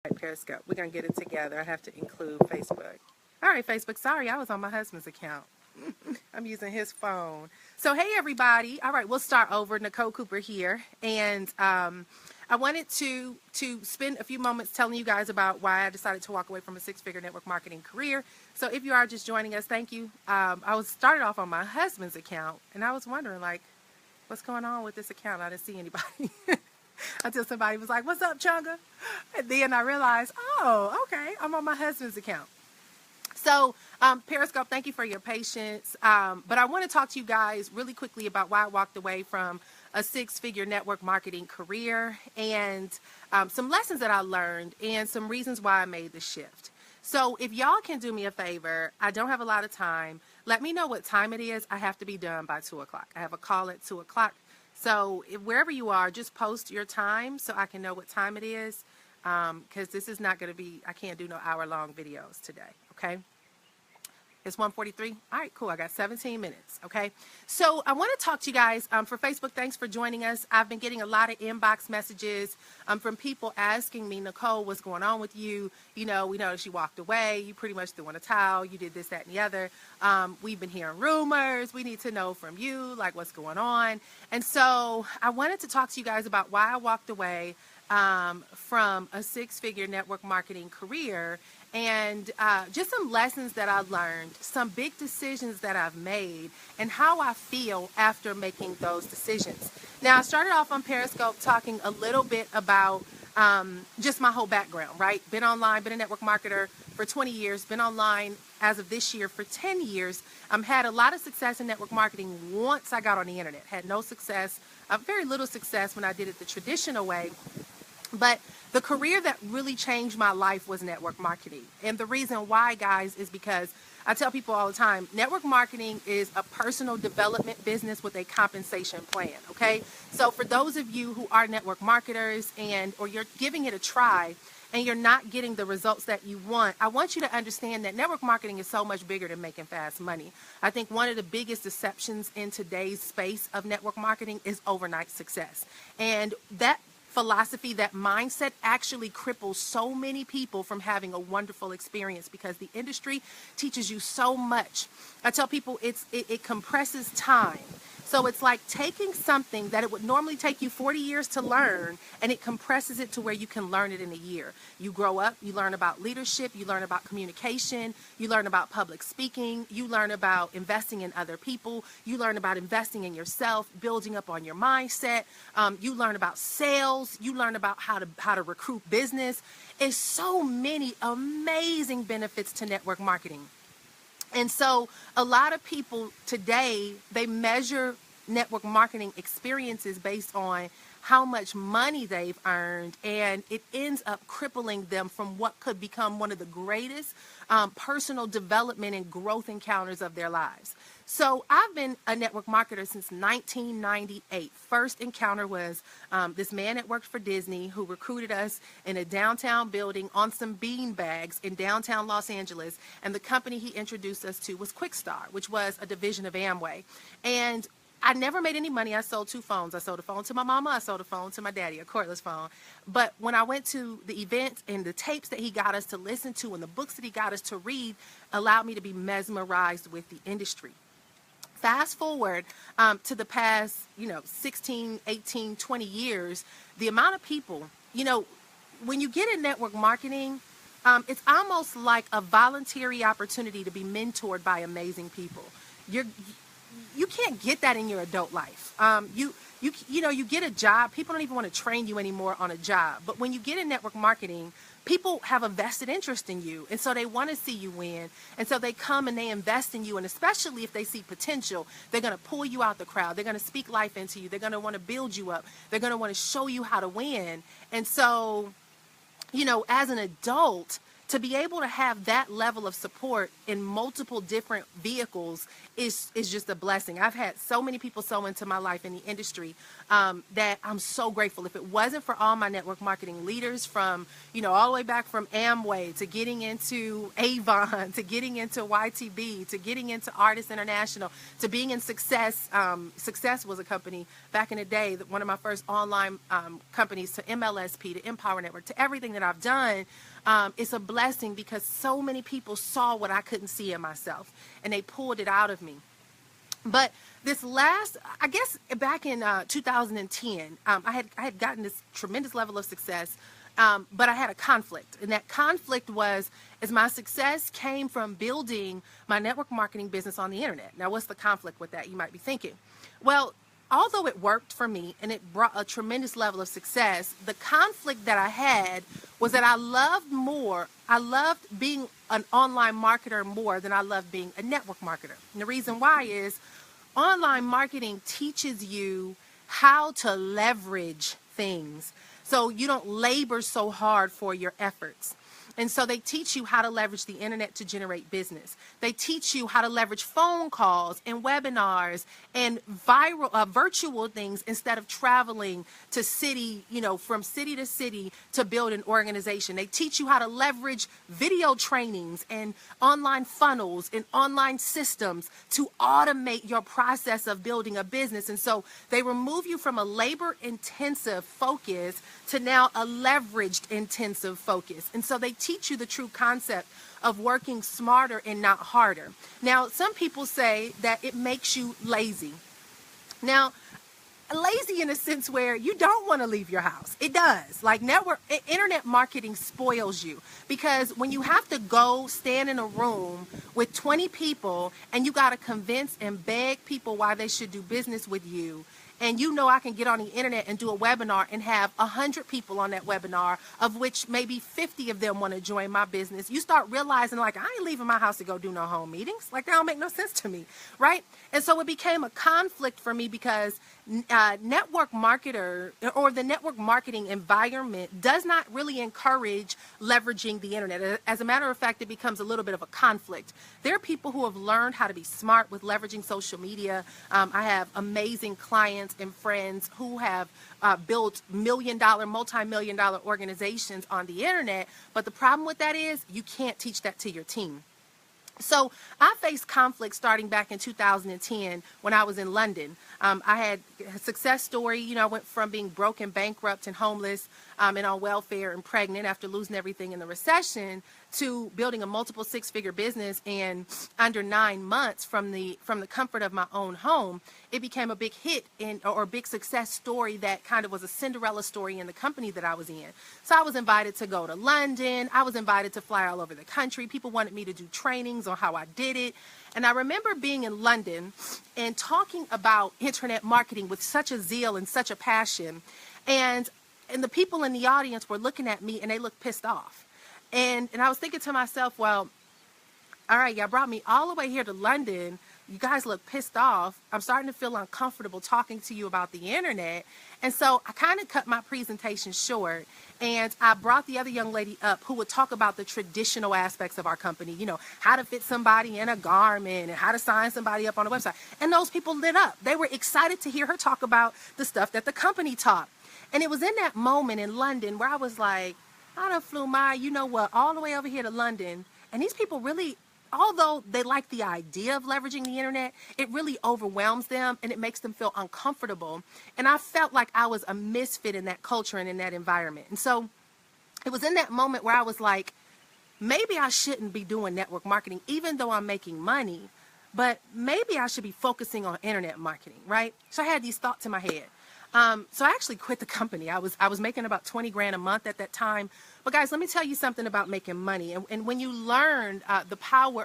right, Periscope. We're going to get it together. I have to include Facebook. All right, Facebook. Sorry, I was on my husband's account. I'm using his phone. So, hey, everybody. All right, we'll start over. Nicole Cooper here. And I wanted to spend a few moments telling you guys about why I decided to walk away from a six-figure network marketing career. So if you are just joining us, thank you. I was started off on my husband's account, and I was wondering, like, what's going on with this account? I didn't see anybody. Until somebody was like, what's up, Chunga? And then I realized, oh, okay, I'm on my husband's account. So, Periscope, thank you for your patience. But I want to talk to you guys really quickly about why I walked away from a six-figure network marketing career and some lessons that I learned and some reasons why I made the shift. So if y'all can do me a favor, I don't have a lot of time. Let me know what time it is. I have to be done by 2 o'clock. I have a call at 2 o'clock. So wherever you are, just post your time so I can know what time it is, because this is not going to be, I can't do no hour-long videos today, okay? It's 1:43. All right, cool. I got 17 minutes, okay? So I want to talk to you guys. For Facebook, thanks for joining us. I've been getting a lot of inbox messages from people asking me, Nicole, what's going on with you? You know, we noticed you walked away. You pretty much threw in a towel. You did this, that, and the other. We've been hearing rumors. We need to know from you, like, what's going on. And so I wanted to talk to you guys about why I walked away from a six-figure network marketing career and just some lessons that I learned, some big decisions that I've made, and how I feel after making those decisions. Now, I started off on Periscope talking a little bit about just my whole background, right? Been online, been a network marketer for 20 years, been online as of this year for 10 years. Had a lot of success in network marketing once I got on the internet. Had no success, very little success when I did it the traditional way. But the career that really changed my life was network marketing. And the reason why, guys, is because I tell people all the time, network marketing is a personal development business with a compensation plan, okay? So for those of you who are network marketers or you're giving it a try and you're not getting the results that you want, I want you to understand that network marketing is so much bigger than making fast money. I think one of the biggest deceptions in today's space of network marketing is overnight success. And that philosophy, that mindset actually cripples so many people from having a wonderful experience because the industry teaches you so much. I tell people it compresses time. So it's like taking something that it would normally take you 40 years to learn, and it compresses it to where you can learn it in a year. You grow up, you learn about leadership, you learn about communication, you learn about public speaking, you learn about investing in other people, you learn about investing in yourself, building up on your mindset, you learn about sales, you learn about how to recruit business. It's so many amazing benefits to network marketing. And so a lot of people today, they measure network marketing experiences based on how much money they've earned, and it ends up crippling them from what could become one of the greatest personal development and growth encounters of their lives. So I've been a network marketer since 1998. First encounter was this man that worked for Disney who recruited us in a downtown building on some bean bags in downtown Los Angeles. And the company he introduced us to was Quickstar, which was a division of Amway. And I never made any money. I sold 2 phones. I sold a phone to my mama. I sold a phone to my daddy, a cordless phone. But when I went to the events and the tapes that he got us to listen to and the books that he got us to read allowed me to be mesmerized with the industry. Fast forward to the past, 16, 18, 20 years, the amount of people, when you get in network marketing, it's almost like a voluntary opportunity to be mentored by amazing people. You can't get that in your adult life. You get a job. People don't even want to train you anymore on a job. But when you get in network marketing, people have a vested interest in you. And so they want to see you win. And so they come and they invest in you. And especially if they see potential, they're going to pull you out the crowd. They're going to speak life into you. They're going to want to build you up. They're going to want to show you how to win. And so, as an adult, to be able to have that level of support in multiple different vehicles is just a blessing. I've had so many people sow into my life in the industry that I'm so grateful. If it wasn't for all my network marketing leaders from, all the way back from Amway to getting into Avon, to getting into YTB, to getting into Artists International, to being in Success. Success was a company back in the day, one of my first online companies, to MLSP, to Empower Network, to everything that I've done. It's a blessing because so many people saw what I couldn't see in myself and they pulled it out of me. But this last, I guess back in 2010, I had gotten this tremendous level of success, but I had a conflict. And that conflict was, as my success came from building my network marketing business on the internet. Now, what's the conflict with that, you might be thinking? Well, although it worked for me and it brought a tremendous level of success, the conflict that I had was that I loved being an online marketer more than I loved being a network marketer. And the reason why is online marketing teaches you how to leverage things so you don't labor so hard for your efforts. And so they teach you how to leverage the internet to generate business. They teach you how to leverage phone calls and webinars and virtual things instead of traveling to city, from city to city to build an organization. They teach you how to leverage video trainings and online funnels and online systems to automate your process of building a business. And so they remove you from a labor-intensive focus to now a leveraged intensive focus. And so they teach you the true concept of working smarter and not harder. Now, some people say that it makes you lazy. Now, lazy in a sense where you don't want to leave your house. It does. Like internet marketing spoils you because when you have to go stand in a room with 20 people and you got to convince and beg people why they should do business with you, and I can get on the internet and do a webinar and have 100 people on that webinar, of which maybe 50 of them want to join my business. You start realizing, I ain't leaving my house to go do no home meetings. That don't make no sense to me, right? And so it became a conflict for me because network marketer or the network marketing environment does not really encourage leveraging the internet. As a matter of fact, it becomes a little bit of a conflict. There are people who have learned how to be smart with leveraging social media. I have amazing clients and friends who have built multi-million-dollar organizations on the internet. But the problem with that is you can't teach that to your team. So I faced conflict starting back in 2010 when I was in London. I had a success story. I went from being broke and bankrupt and homeless and on welfare and pregnant after losing everything in the recession to building a multiple six-figure business in under 9 months from the comfort of my own home. It became a big hit or a big success story that kind of was a Cinderella story in the company that I was in. So I was invited to go to London. I was invited to fly all over the country. People wanted me to do trainings on how I did it. And I remember being in London and talking about internet marketing with such a zeal and such a passion. And the people in the audience were looking at me and they looked pissed off. And I was thinking to myself, well, all right, y'all brought me all the way here to London. You guys look pissed off. I'm starting to feel uncomfortable talking to you about the internet. And so I kind of cut my presentation short and I brought the other young lady up who would talk about the traditional aspects of our company, how to fit somebody in a garment and how to sign somebody up on a website. And those people lit up. They were excited to hear her talk about the stuff that the company taught. And it was in that moment in London where I was like, I done flew all the way over here to London. And these people really, although they like the idea of leveraging the internet, it really overwhelms them and it makes them feel uncomfortable. And I felt like I was a misfit in that culture and in that environment. And so it was in that moment where I was like, maybe I shouldn't be doing network marketing, even though I'm making money, but maybe I should be focusing on internet marketing, right? So I had these thoughts in my head. So I actually quit the company. I was making about 20 grand a month at that time. But guys, let me tell you something about making money. And when you learn the power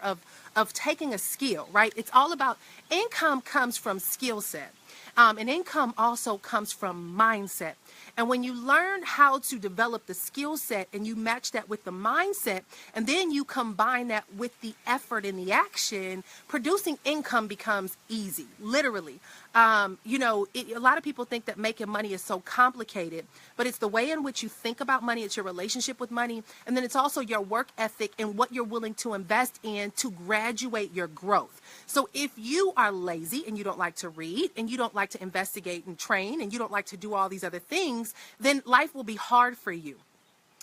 of taking a skill, right? It's all about income comes from skill set. And income also comes from mindset. And when you learn how to develop the skill set and you match that with the mindset, and then you combine that with the effort and the action, producing income becomes easy, literally. A lot of people think that making money is so complicated, but it's the way in which you think about money, it's your relationship with money, and then it's also your work ethic and what you're willing to invest in to graduate your growth. So if you are lazy and you don't like to read and you don't like to investigate and train and you don't like to do all these other things, then life will be hard for you.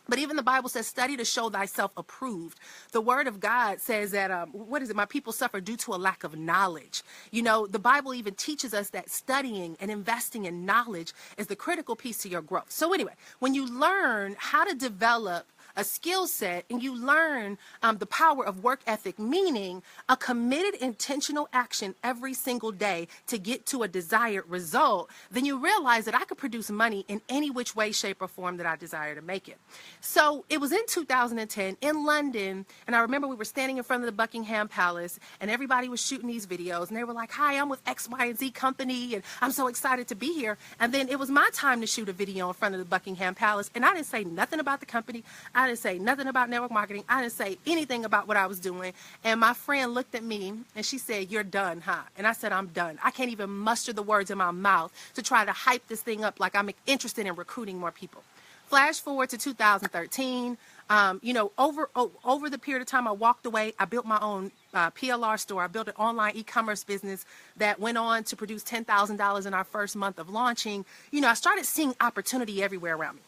But even the Bible says, study to show thyself approved. The word of God says that, what is it? My people suffer due to a lack of knowledge. The Bible even teaches us that studying and investing in knowledge is the critical piece to your growth. So anyway, when you learn how to develop a skill set and you learn the power of work ethic, meaning a committed intentional action every single day to get to a desired result, then you realize that I could produce money in any which way, shape, or form that I desire to make it. So it was in 2010 in London, and I remember we were standing in front of the Buckingham Palace and everybody was shooting these videos and they were like, hi, I'm with X, Y, and Z company and I'm so excited to be here. And then it was my time to shoot a video in front of the Buckingham Palace, and I didn't say nothing about the company. I didn't say nothing about network marketing. I didn't say anything about what I was doing. And my friend looked at me and she said, you're done, huh? And I said, I'm done. I can't even muster the words in my mouth to try to hype this thing up like I'm interested in recruiting more people. Flash forward to 2013. Over the period of time I walked away, I built my own PLR store. I built an online e-commerce business that went on to produce $10,000 in our first month of launching. I started seeing opportunity everywhere around me.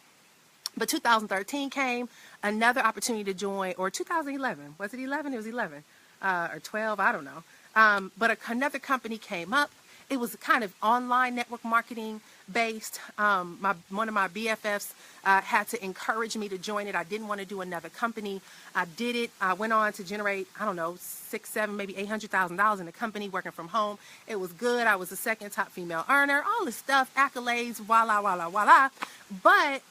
But 2013 came, another opportunity to join, or 2011. Was it 11? It was 11 or 12. I don't know. But another company came up. It was kind of online network marketing based. One of my BFFs had to encourage me to join it. I didn't want to do another company. I did it. I went on to generate, I don't know, $6, $7, maybe $800,000 in the company working from home. It was good. I was the second top female earner, all this stuff, accolades, voila, voila, voila. But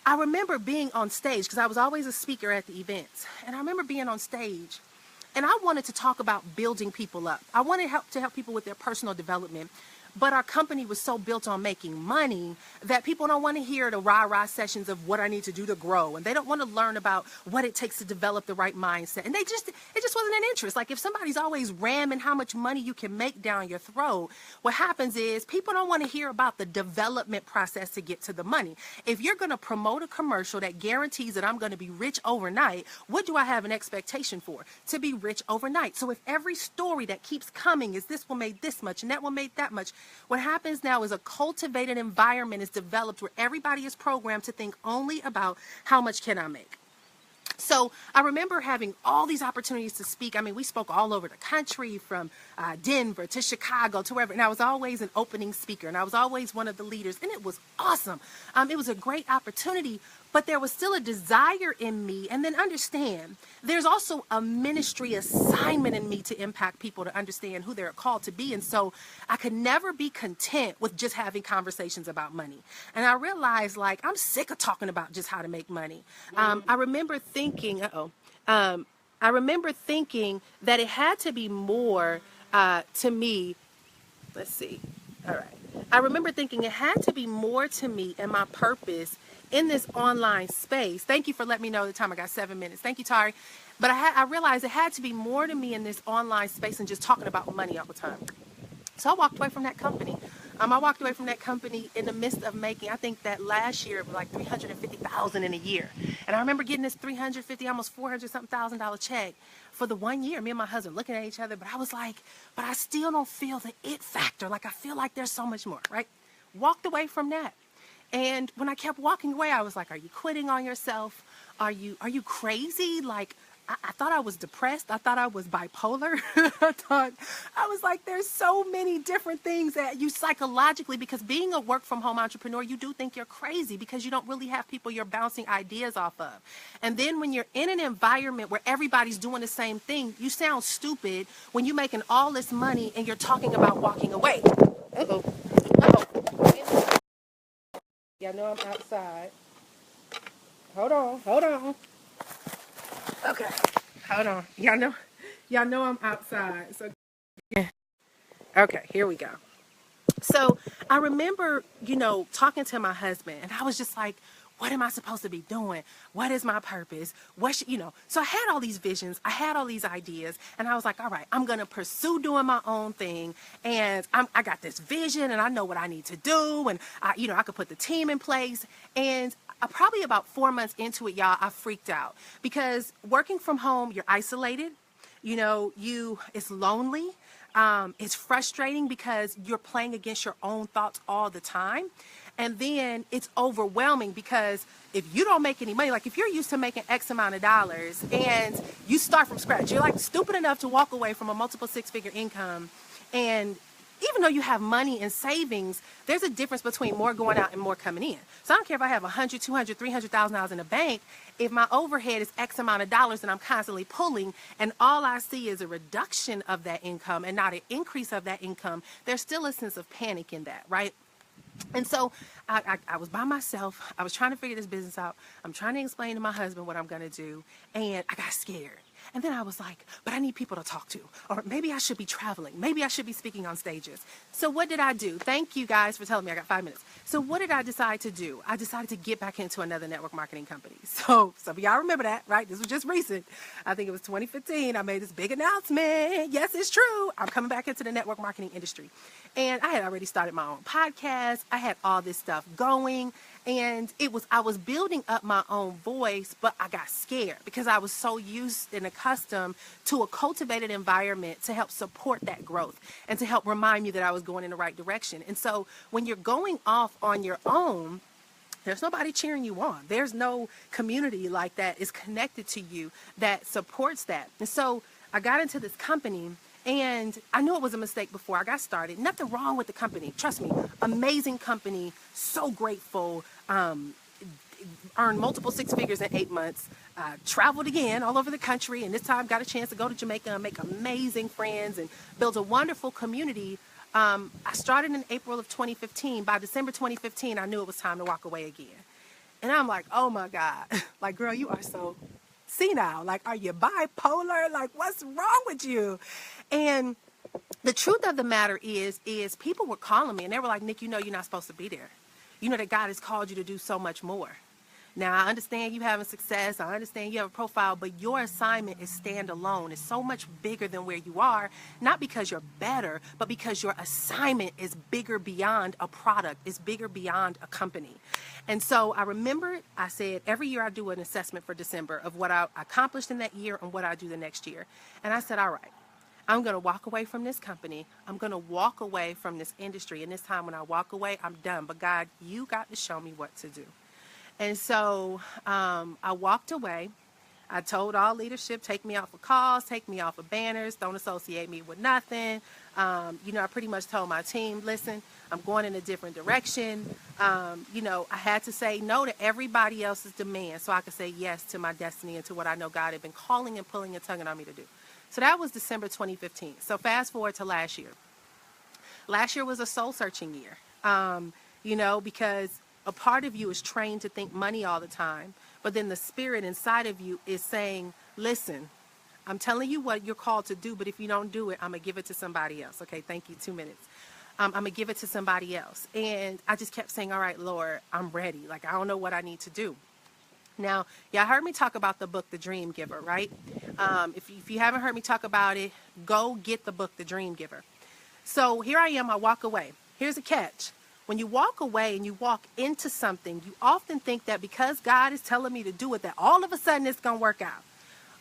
I remember being on stage because I was always a speaker at the events. And I remember being on stage and I wanted to talk about building people up. I wanted to help people with their personal development. But our company was so built on making money that people don't want to hear the rah-rah sessions of what I need to do to grow. And they don't want to learn about what it takes to develop the right mindset. And it just wasn't an interest. Like if somebody's always ramming how much money you can make down your throat, what happens is people don't want to hear about the development process to get to the money. If you're going to promote a commercial that guarantees that I'm going to be rich overnight, what do I have an expectation for? To be rich overnight. So if every story that keeps coming is this one made this much and that one made that much, what happens now is a cultivated environment is developed where everybody is programmed to think only about how much can I make. So I remember having all these opportunities to speak. I mean, we spoke all over the country, from Denver to Chicago to wherever. And I was always an opening speaker, and I was always one of the leaders. And it was awesome. It was a great opportunity, but there was still a desire in me. And then understand, there's also a ministry assignment in me to impact people, to understand who they're called to be. And so I could never be content with just having conversations about money. And I realized, like, I'm sick of talking about just how to make money. I remember thinking, I remember thinking that it had to be more to me. Let's see. All right. I remember thinking it had to be more to me and my purpose in this online space. Thank you for letting me know the time. I got 7 minutes. Thank you, Tari. But I realized it had to be more to me in this online space than just talking about money all the time. So I walked away from that company. I walked away from that company in the midst of making, I think that last year, it was like $350,000 in a year. And I remember getting this $350, almost $400-something check for the 1 year. Me and my husband looking at each other, but I was like, but I still don't feel the it factor. Like I feel like there's so much more, right? Walked away from that. And when I kept walking away, I was like, are you quitting on yourself? Are you crazy? Like, I thought I was depressed. I thought I was bipolar. I was like, there's so many different things that you psychologically, because being a work from home entrepreneur, you do think you're crazy because you don't really have people you're bouncing ideas off of. And then when you're in an environment where everybody's doing the same thing, you sound stupid when you're making all this money and you're talking about walking away. Uh-oh. Uh-oh. Y'all know I'm outside. Hold on. Okay, hold on. Y'all know I'm outside. So yeah. Okay, here we go. So I remember, talking to my husband, and I was just like, what am I supposed to be doing? What is my purpose? So I had all these visions, I had all these ideas, and I was like, all right, I'm going to pursue doing my own thing. And I got this vision, and I know what I need to do. And I could put the team in place. And probably about 4 months into it, y'all, I freaked out because working from home, you're isolated. It's lonely. It's frustrating because you're playing against your own thoughts all the time. And then it's overwhelming because if you don't make any money, like if you're used to making X amount of dollars and you start from scratch, you're like stupid enough to walk away from a multiple six-figure income. And even though you have money and savings, there's a difference between more going out and more coming in. So I don't care if I have 100, 200, $300,000 in the bank. If my overhead is X amount of dollars and I'm constantly pulling and all I see is a reduction of that income and not an increase of that income, there's still a sense of panic in that, right? And so I was by myself. I was trying to figure this business out. I'm trying to explain to my husband what I'm going to do. And I got scared. And then I was like, but I need people to talk to. Or maybe I should be traveling. Maybe I should be speaking on stages. So what did I do? Thank you guys for telling me I got 5 minutes. So what did I decide to do? I decided to get back into another network marketing company. So some of y'all remember that, right? This was just recent. I think it was 2015. I made this big announcement. Yes, it's true. I'm coming back into the network marketing industry. And I had already started my own podcast. I had all this stuff going. And I was building up my own voice, but I got scared because I was so used and accustomed to a cultivated environment to help support that growth and to help remind me that I was going in the right direction. And so when you're going off on your own, there's nobody cheering you on. There's no community like that is connected to you that supports that. And so I got into this company. And I knew it was a mistake before I got started. Nothing wrong with the company. Trust me, amazing company. So grateful. Earned multiple six figures in 8 months. Traveled again all over the country. And this time got a chance to go to Jamaica and make amazing friends and build a wonderful community. I started in April of 2015. By December 2015, I knew it was time to walk away again. And I'm like, oh my God. Like, girl, you are so senile. Like, are you bipolar? Like, what's wrong with you? And the truth of the matter is people were calling me and they were like, Nick, you're not supposed to be there. You know that God has called you to do so much more. Now, I understand you having success. I understand you have a profile, but your assignment is standalone. It's so much bigger than where you are, not because you're better, but because your assignment is bigger beyond a product. It's bigger beyond a company. And so I remember I said every year I do an assessment for December of what I accomplished in that year and what I do the next year. And I said, all right, I'm going to walk away from this company. I'm going to walk away from this industry. And this time when I walk away, I'm done. But God, you got to show me what to do. And so I walked away. I told all leadership, take me off of calls, take me off of banners, don't associate me with nothing. I pretty much told my team, listen, I'm going in a different direction. I had to say no to everybody else's demand so I could say yes to my destiny and to what I know God had been calling and pulling and tugging on me to do. So that was December 2015. So fast forward to last year. Last year was a soul-searching year, because a part of you is trained to think money all the time, but then the spirit inside of you is saying, listen, I'm telling you what you're called to do, but if you don't do it, I'm going to give it to somebody else. Okay, thank you, 2 minutes. I'm going to give it to somebody else. And I just kept saying, all right, Lord, I'm ready. Like, I don't know what I need to do. Now, y'all heard me talk about the book, The Dream Giver, right? If you haven't heard me talk about it, go get the book, The Dream Giver. So here I am, I walk away. Here's a catch. When you walk away and you walk into something, you often think that because God is telling me to do it, that all of a sudden it's going to work out.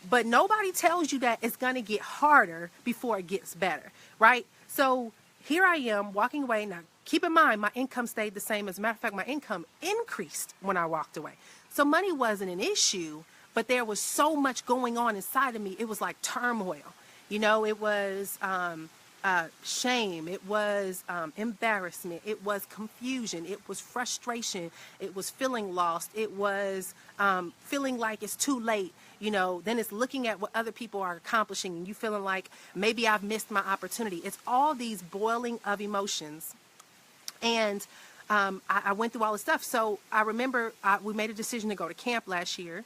But nobody tells you that it's going to get harder before it gets better, right? So here I am walking away. Now, keep in mind, my income stayed the same. As a matter of fact, my income increased when I walked away. So money wasn't an issue, but there was so much going on inside of me. It was like turmoil. It was shame. It was embarrassment. It was confusion. It was frustration. It was feeling lost. It was feeling like it's too late. Then it's looking at what other people are accomplishing and you feeling like maybe I've missed my opportunity. It's all these boiling of emotions. And I went through all this stuff. So I remember we made a decision to go to camp last year,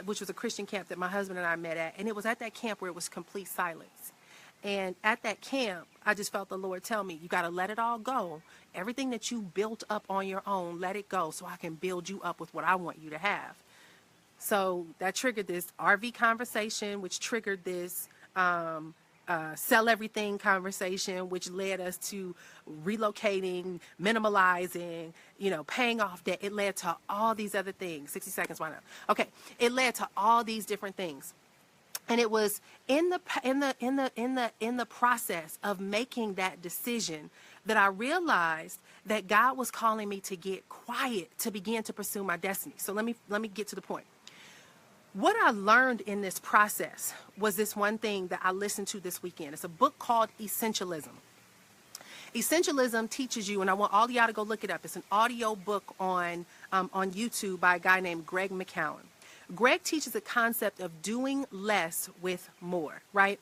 which was a Christian camp that my husband and I met at. And it was at that camp where it was complete silence. And at that camp, I just felt the Lord tell me, you got to let it all go. Everything that you built up on your own, let it go so I can build you up with what I want you to have. So that triggered this RV conversation, which triggered this sell everything conversation, which led us to relocating, minimalizing, paying off debt. It led to all these other things. 60 seconds, why not? Okay, it led to all these different things. And it was in the process of making that decision that I realized that God was calling me to get quiet to begin to pursue my destiny. So let me get to the point. What I learned in this process was this one thing that I listened to this weekend. It's a book called Essentialism. Essentialism teaches you, and I want all y'all to go look it up. It's an audio book on YouTube by a guy named Greg McKeown. Greg teaches the concept of doing less with more, right?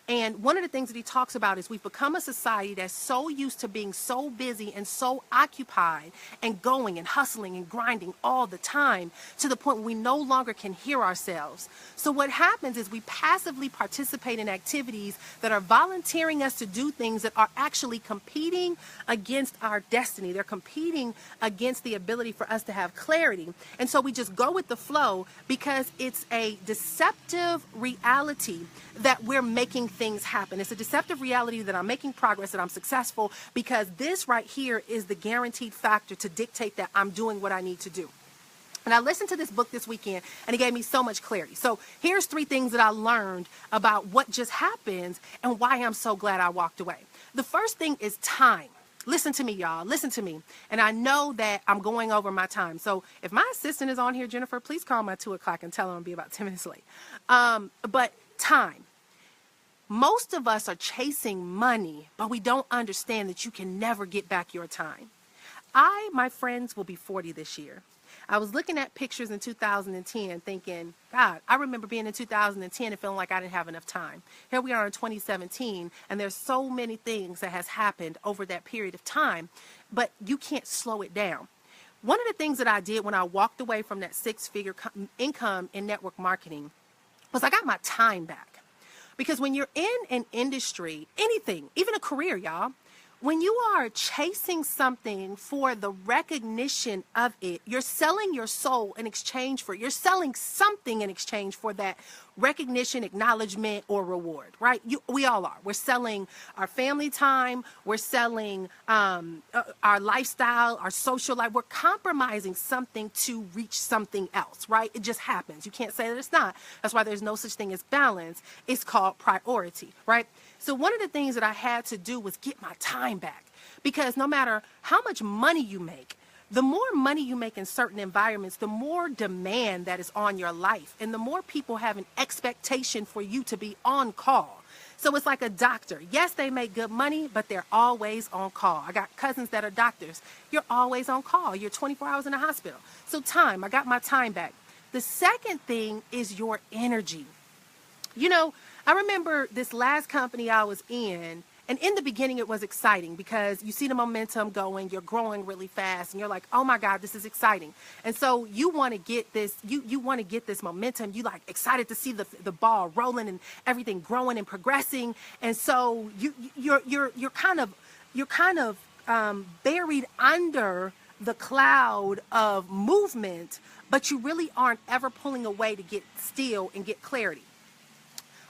And one of the things that he talks about is we've become a society that's so used to being so busy and so occupied and going and hustling and grinding all the time to the point where we no longer can hear ourselves. So what happens is we passively participate in activities that are volunteering us to do things that are actually competing against our destiny. They're competing against the ability for us to have clarity. And so we just go with the flow because it's a deceptive reality that we're making things happen. It's a deceptive reality that I'm making progress, that I'm successful, because this right here is the guaranteed factor to dictate that I'm doing what I need to do. And I listened to this book this weekend, and it gave me so much clarity. So here's 3 things that I learned about what just happens and why I'm so glad I walked away. The first thing is time. Listen to me, y'all. Listen to me. And I know that I'm going over my time. So if my assistant is on here, Jennifer, please call my 2 o'clock and tell her I'll be about 10 minutes late. But time. Most of us are chasing money, but we don't understand that you can never get back your time. My friends, will be 40 this year. I was looking at pictures in 2010 thinking, God, I remember being in 2010 and feeling like I didn't have enough time. Here we are in 2017, and there's so many things that has happened over that period of time, but you can't slow it down. One of the things that I did when I walked away from that 6-figure income in network marketing was I got my time back. Because when you're in an industry, anything, even a career, y'all, when you are chasing something for the recognition of it, you're selling your soul in exchange for it. You're selling something in exchange for that recognition, acknowledgement, or reward, right? We all are. We're selling our family time. We're selling our lifestyle, our social life. We're compromising something to reach something else, right? It just happens. You can't say that it's not. That's why there's no such thing as balance. It's called priority, right? So one of the things that I had to do was get my time back, because no matter how much money you make, the more money you make in certain environments, the more demand that is on your life, and the more people have an expectation for you to be on call. So it's like a doctor. Yes, they make good money, but they're always on call. I got cousins that are doctors. You're always on call. You're 24 hours in a hospital. So time, I got my time back. The second thing is your energy. I remember this last company I was in, and in the beginning it was exciting because you see the momentum going, you're growing really fast, and you're like, oh my God, this is exciting. And so you want to get this, you want to get this momentum. You like excited to see the ball rolling and everything growing and progressing. And so you're kind of buried under the cloud of movement, but you really aren't ever pulling away to get still and get clarity.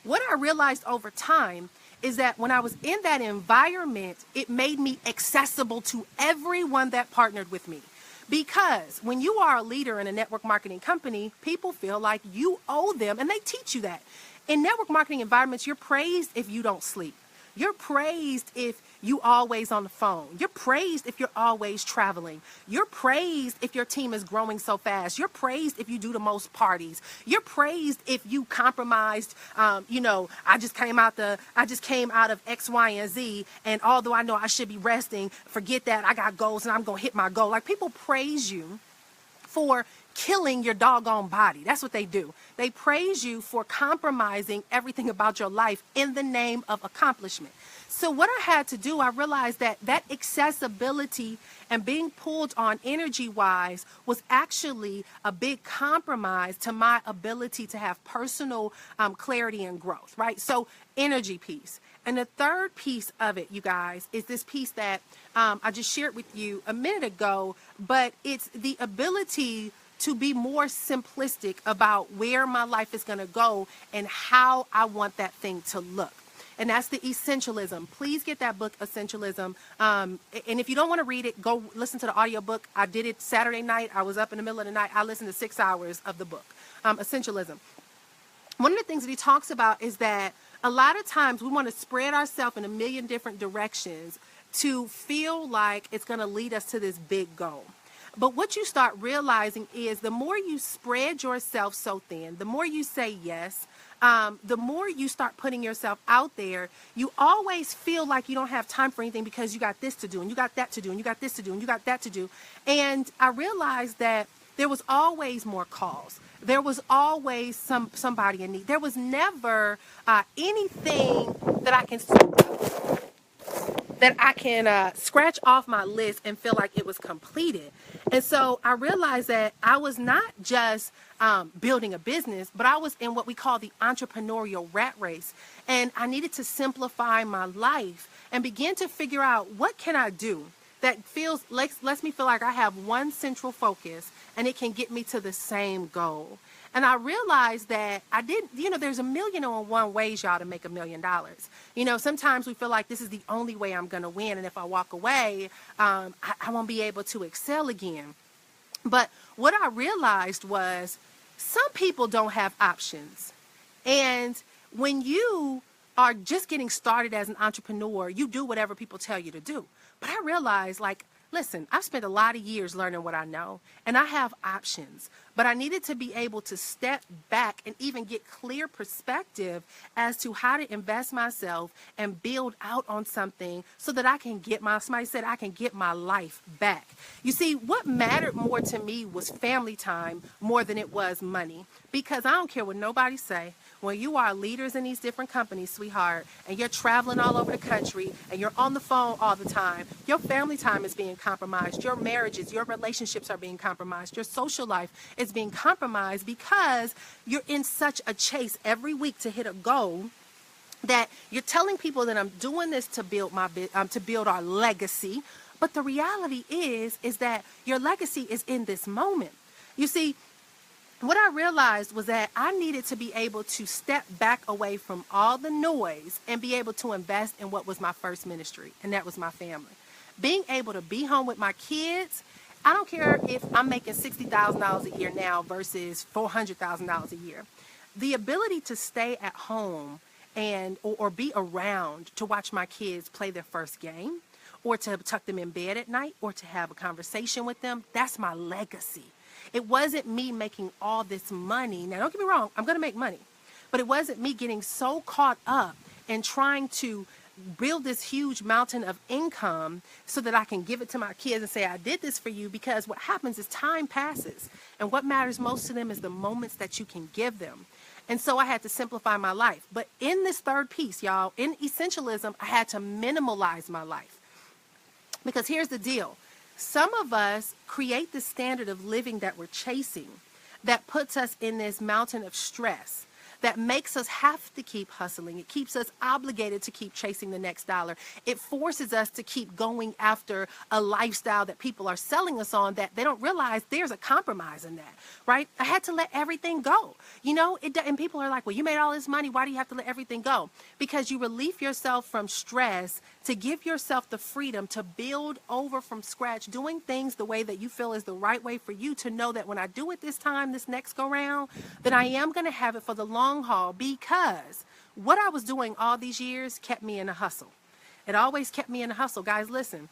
What I realized over time is that when I was in that environment, it made me accessible to everyone that partnered with me. Because when you are a leader in a network marketing company, people feel like you owe them, and they teach you that. In network marketing environments, you're praised if you don't sleep. You're praised if you always on the phone. You're praised if you're always traveling. You're praised if your team is growing so fast. You're praised if you do the most parties. You're praised if you compromised. I just came out of X, Y, and Z, and although I know I should be resting, forget that. I got goals and I'm gonna hit my goal. Like, people praise you for killing your doggone body. That's what they do. They praise you for compromising everything about your life in the name of accomplishment. So what I had to do, I realized that that accessibility and being pulled on energy-wise was actually a big compromise to my ability to have personal clarity and growth, right? So energy piece. And the third piece of it, you guys, is this piece that I just shared with you a minute ago, but it's the ability to be more simplistic about where my life is going to go and how I want that thing to look. And that's the Essentialism. Please get that book, Essentialism. And if you don't want to read it, go listen to the audiobook. I did it Saturday night. I was up in the middle of the night. I listened to 6 hours of the book, Essentialism. One of the things that he talks about is that a lot of times we want to spread ourselves in a million different directions to feel like it's going to lead us to this big goal. But what you start realizing is the more you spread yourself so thin, the more you say yes, the more you start putting yourself out there, you always feel like you don't have time for anything because you got this to do and you got that to do and you got this to do and you got that to do. And I realized that there was always more calls. There was always somebody in need. There was never anything that I can scratch off my list and feel like it was completed. And so I realized that I was not just building a business, but I was in what we call the entrepreneurial rat race. And I needed to simplify my life and begin to figure out what can I do that lets me feel like I have one central focus and it can get me to the same goal. And I realized that there's 1,000,001 ways, y'all, to make $1 million. Sometimes we feel like this is the only way I'm going to win. And if I walk away, I won't be able to excel again. But what I realized was some people don't have options. And when you are just getting started as an entrepreneur, you do whatever people tell you to do. But I realized, listen, I've spent a lot of years learning what I know, and I have options. But I needed to be able to step back and even get clear perspective as to how to invest myself and build out on something so that I can somebody said I can get my life back. You see, what mattered more to me was family time more than it was money. Because I don't care what nobody say. When you are leaders in these different companies, sweetheart, and you're traveling all over the country and you're on the phone all the time, your family time is being compromised. Your marriages, your relationships are being compromised. Your social life is being compromised because you're in such a chase every week to hit a goal that you're telling people that I'm doing this to build to build our legacy. But the reality is that your legacy is in this moment. You see, what I realized was that I needed to be able to step back away from all the noise and be able to invest in what was my first ministry, and that was my family. Being able to be home with my kids, I don't care if I'm making $60,000 a year now versus $400,000 a year. The ability to stay at home or be around to watch my kids play their first game, or to tuck them in bed at night, or to have a conversation with them, that's my legacy. It wasn't me making all this money. Now, don't get me wrong, I'm going to make money. But it wasn't me getting so caught up in trying to build this huge mountain of income so that I can give it to my kids and say, I did this for you, because what happens is time passes. And what matters most to them is the moments that you can give them. And so I had to simplify my life. But in this third piece, y'all, in Essentialism, I had to minimalize my life. Because here's the deal. Some of us create the standard of living that we're chasing that puts us in this mountain of stress, that makes us have to keep hustling. It keeps us obligated to keep chasing the next dollar. It forces us to keep going after a lifestyle that people are selling us on that they don't realize there's a compromise in that, right? I had to let everything go, and people are like, well, you made all this money. Why do you have to let everything go? Because you relieve yourself from stress to give yourself the freedom to build over from scratch, doing things the way that you feel is the right way for you, to know that when I do it this time, this next go round, that I am going to have it for the long haul, because what I was doing all these years kept me in a hustle. It always kept me in a hustle. Guys, listen,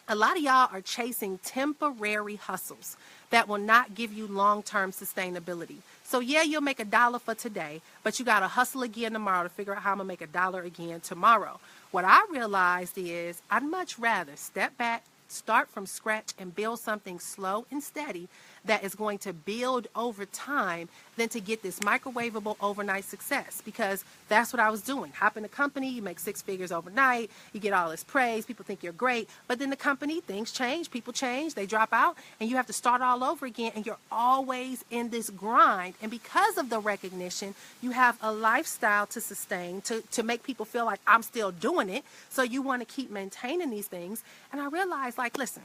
a lot of y'all are chasing temporary hustles that will not give you long-term sustainability. So yeah, you'll make $1 for today, but you got to hustle again tomorrow to figure out how I'm going to make $1 again tomorrow. What I realized is I'd much rather step back, start from scratch, and build something slow and steady that is going to build over time than to get this microwavable overnight success, because that's what I was doing. Hop in a company, you make 6 figures overnight, you get all this praise, people think you're great, but then the company, things change, people change, they drop out, and you have to start all over again, and you're always in this grind. And because of the recognition, you have a lifestyle to sustain, to make people feel like I'm still doing it, so you want to keep maintaining these things. And I realized, like, listen,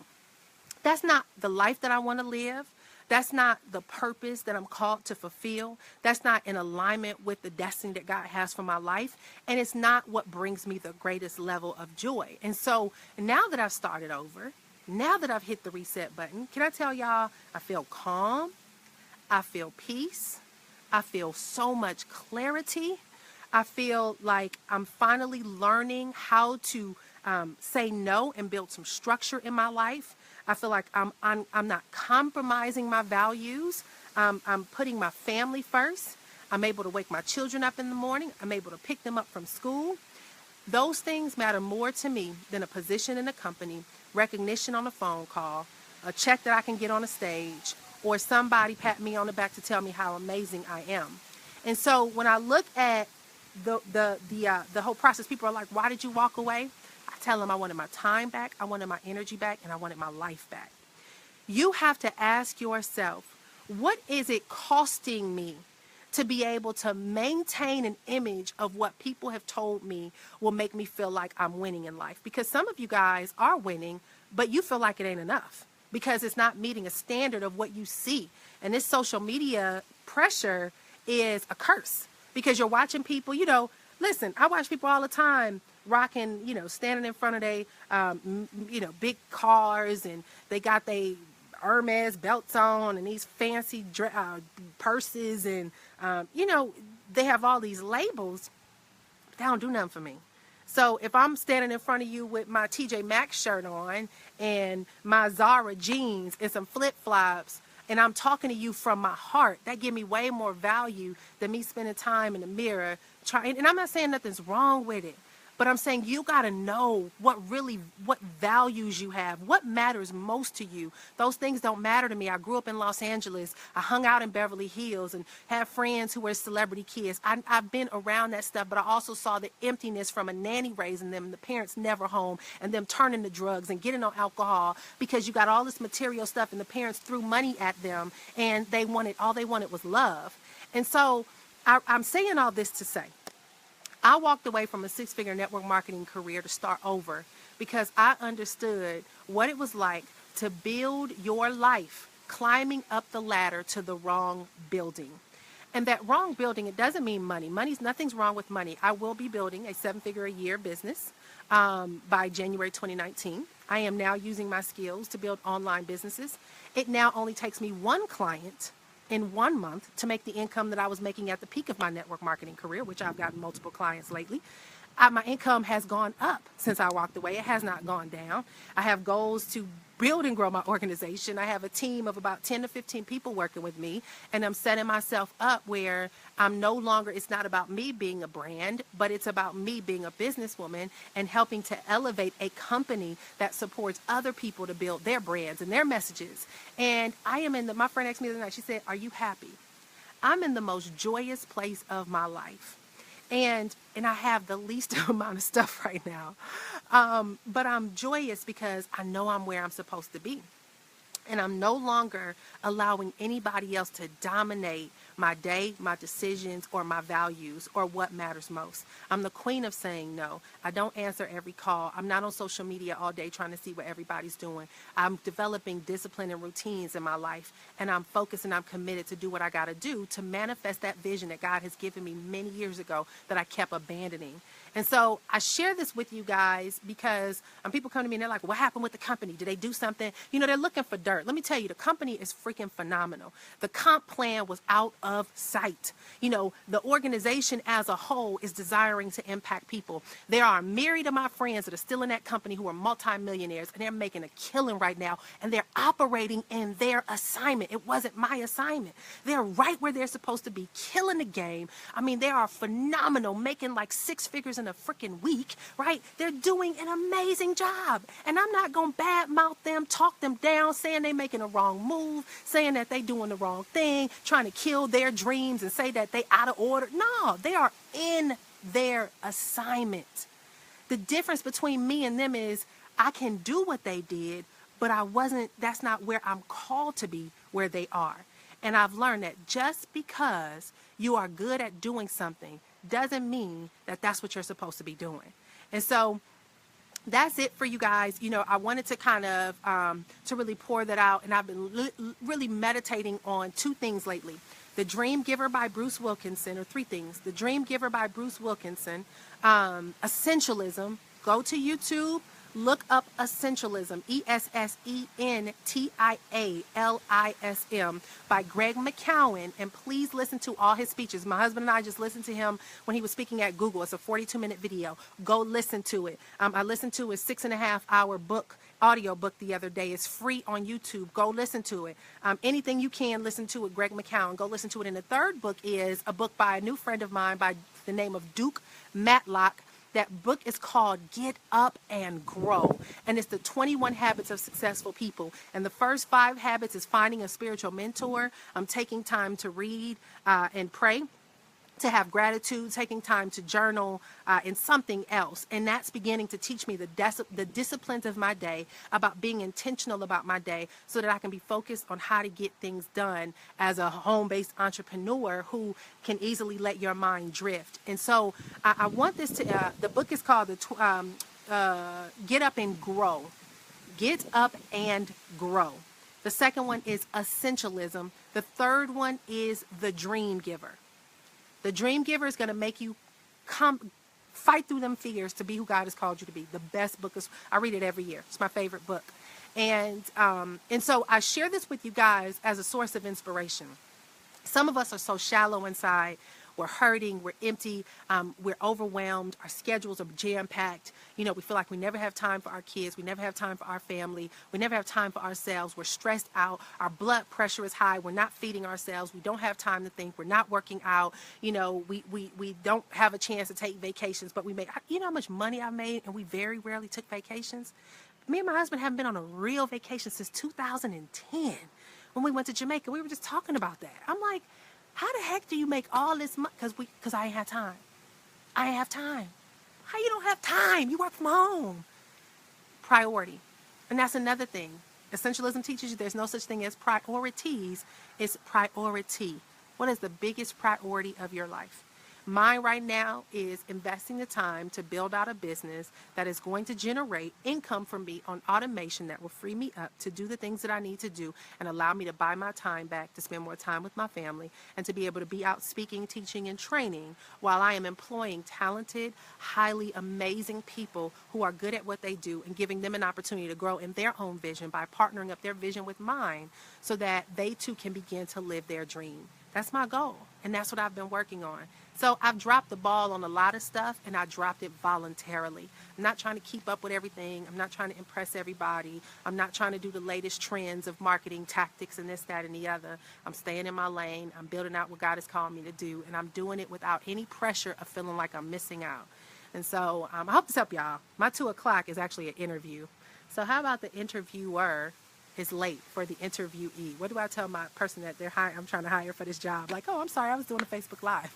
that's not the life that I want to live. That's not the purpose that I'm called to fulfill. That's not in alignment with the destiny that God has for my life. And it's not what brings me the greatest level of joy. And so now that I've started over, now that I've hit the reset button, can I tell y'all, I feel calm. I feel peace. I feel so much clarity. I feel like I'm finally learning how to say no and build some structure in my life. I feel like I'm not compromising my values. I'm putting my family first. I'm able to wake my children up in the morning. I'm able to pick them up from school. Those things matter more to me than a position in a company, recognition on a phone call, a check that I can get on a stage, or somebody pat me on the back to tell me how amazing I am. And so when I look at the whole process, people are like, why did you walk away? I tell them I wanted my time back, I wanted my energy back, and I wanted my life back. You have to ask yourself, what is it costing me to be able to maintain an image of what people have told me will make me feel like I'm winning in life? Because some of you guys are winning, but you feel like it ain't enough because it's not meeting a standard of what you see. And this social media pressure is a curse because you're watching people, listen, I watch people all the time rocking, standing in front of they, big cars, and they got they Hermes belts on and these fancy purses, and, they have all these labels. They don't do nothing for me. So if I'm standing in front of you with my TJ Maxx shirt on and my Zara jeans and some flip-flops, and I'm talking to you from my heart, that give me way more value than me spending time in the mirror trying. And I'm not saying nothing's wrong with it, but I'm saying you got to know what values you have, what matters most to you. Those things don't matter to me. I grew up in Los Angeles. I hung out in Beverly Hills and had friends who were celebrity kids. I've been around that stuff, but I also saw the emptiness from a nanny raising them, the parents never home, and them turning to drugs and getting on alcohol because you got all this material stuff and the parents threw money at them, and all they wanted was love. And so I'm saying all this to say, I walked away from a 6-figure network marketing career to start over because I understood what it was like to build your life climbing up the ladder to the wrong building. And that wrong building, it doesn't mean money. Nothing's wrong with money. I will be building a 7-figure a year business by January 2019. I am now using my skills to build online businesses. It now only takes me one client in 1 month to make the income that I was making at the peak of my network marketing career, which I've gotten multiple clients lately. My income has gone up since I walked away. It has not gone down. I have goals to build and grow my organization. I have a team of about 10 to 15 people working with me, and I'm setting myself up where it's not about me being a brand, but it's about me being a businesswoman and helping to elevate a company that supports other people to build their brands and their messages. And my friend asked me the other night, she said, "Are you happy?" I'm in the most joyous place of my life. And I have the least amount of stuff right now. But I'm joyous because I know I'm where I'm supposed to be. And I'm no longer allowing anybody else to dominate my day, my decisions, or my values, or what matters most. I'm the queen of saying no. I don't answer every call. I'm not on social media all day trying to see what everybody's doing. I'm developing discipline and routines in my life, and I'm focused and I'm committed to do what I got to do to manifest that vision that God has given me many years ago that I kept abandoning. And so I share this with you guys because people come to me and they're like, what happened with the company? Did they do something? They're looking for dirt. Let me tell you, the company is freaking phenomenal. The comp plan was out of sight. You know, the organization as a whole is desiring to impact people. There are myriad of my friends that are still in that company who are multimillionaires, and they're making a killing right now, and they're operating in their assignment. It wasn't my assignment. They're right where they're supposed to be, killing the game. I mean, they are phenomenal, making like 6 figures in a freaking week, right? They're doing an amazing job. And I'm not going to badmouth them, talk them down, saying they're making a wrong move, saying that they're doing the wrong thing, trying to kill their dreams and say that they out of order. No, they are in their assignment. The difference between me and them is I can do what they did, but that's not where I'm called to be where they are. And I've learned that just because you are good at doing something doesn't mean that that's what you're supposed to be doing. And so that's it for you guys. You know, I wanted to kind of to really pour that out, and I've been really meditating on 2 things lately. The Dream Giver by Bruce Wilkinson, or 3 things. The Dream Giver by Bruce Wilkinson, Essentialism. Go to YouTube, look up Essentialism, Essentialism by Greg McKeown, and please listen to all his speeches. My husband and I just listened to him when he was speaking at Google. It's a 42-minute video. Go listen to it. I listened to his 6.5-hour audio book the other day. It's free on YouTube. Go listen to it. Anything you can listen to with Greg McKeown, go listen to it. And the third book is a book by a new friend of mine by the name of Duke Matlock. That book is called Get Up and Grow, and it's the 21 Habits of Successful People. And the first 5 habits is finding a spiritual mentor, taking time to read and pray, to have gratitude, taking time to journal, and something else. And that's beginning to teach me the disciplines of my day, about being intentional about my day, so that I can be focused on how to get things done as a home-based entrepreneur who can easily let your mind drift. And so I want this to, the book is called Get Up and Grow. Get Up and Grow. The second one is Essentialism. The third one is The Dream Giver. The Dream Giver is going to make you fight through them fears to be who God has called you to be. The best book is, I read it every year. It's my favorite book. And so I share this with you guys as a source of inspiration. Some of us are so shallow inside. We're hurting, we're empty, we're overwhelmed, our schedules are jam-packed. You know, we feel like we never have time for our kids, we never have time for our family, we never have time for ourselves, we're stressed out, our blood pressure is high, we're not feeding ourselves, we don't have time to think, we're not working out, you know, we don't have a chance to take vacations, but we make, you know how much money I made and we very rarely took vacations? Me and my husband haven't been on a real vacation since 2010 when we went to Jamaica. We were just talking about that. I'm like, how the heck do you make all this money? Because I ain't have time. I ain't have time. How you don't have time? You work from home. Priority. And that's another thing. Essentialism teaches you there's no such thing as priorities. It's priority. What is the biggest priority of your life? Mine right now is investing the time to build out a business that is going to generate income for me on automation that will free me up to do the things that I need to do and allow me to buy my time back, to spend more time with my family, and to be able to be out speaking, teaching, and training while I am employing talented, highly amazing people who are good at what they do and giving them an opportunity to grow in their own vision by partnering up their vision with mine so that they too can begin to live their dream. That's my goal, and that's what I've been working on. So I've dropped the ball on a lot of stuff, and I dropped it voluntarily. I'm not trying to keep up with everything. I'm not trying to impress everybody. I'm not trying to do the latest trends of marketing tactics and this, that, and the other. I'm staying in my lane. I'm building out what God has called me to do, and I'm doing it without any pressure of feeling like I'm missing out. And so I hope this helped y'all. My 2 o'clock is actually an interview. So how about the interviewer is late for the interviewee? What do I tell my person that I'm trying to hire for this job? Like, oh, I'm sorry, I was doing a Facebook Live.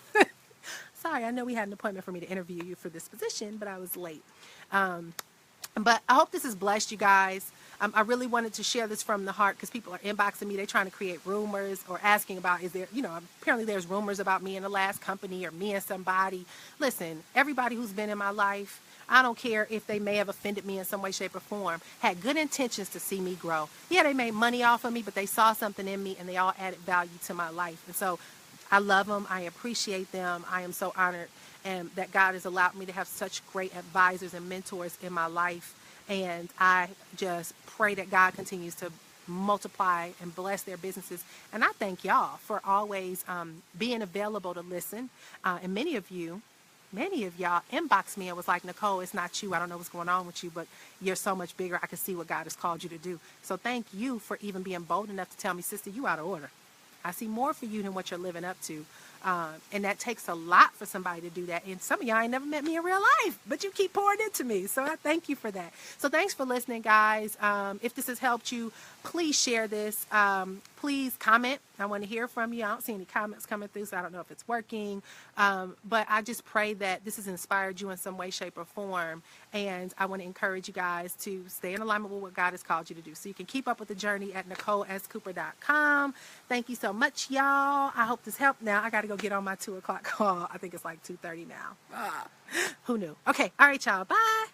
Sorry, I know we had an appointment for me to interview you for this position, but I was late. But I hope this has blessed you guys. I really wanted to share this from the heart because people are inboxing me. They're trying to create rumors or asking about, apparently there's rumors about me in the last company or me and somebody. Listen, everybody who's been in my life, I don't care if they may have offended me in some way, shape, or form, had good intentions to see me grow. Yeah, they made money off of me, but they saw something in me and they all added value to my life. And so I love them. I appreciate them. I am so honored and that God has allowed me to have such great advisors and mentors in my life. And I just pray that God continues to multiply and bless their businesses. And I thank y'all for always being available to listen. And many of y'all inboxed me and was like, Nicole, it's not you. I don't know what's going on with you, but you're so much bigger. I can see what God has called you to do. So thank you for even being bold enough to tell me, sister, you out of order. I see more for you than what you're living up to. And that takes a lot for somebody to do that. And some of y'all ain't never met me in real life, but you keep pouring into me. So I thank you for that. So thanks for listening, guys. If this has helped you, please share this. Please comment. I want to hear from you. I don't see any comments coming through, so I don't know if it's working. But I just pray that this has inspired you in some way, shape, or form. And I want to encourage you guys to stay in alignment with what God has called you to do. So you can keep up with the journey at NicoleSCooper.com. Thank you so much, y'all. I hope this helped. Now I got to go get on my 2 o'clock call. I think it's like 2:30 now. Who knew? Okay. All right, y'all. Bye.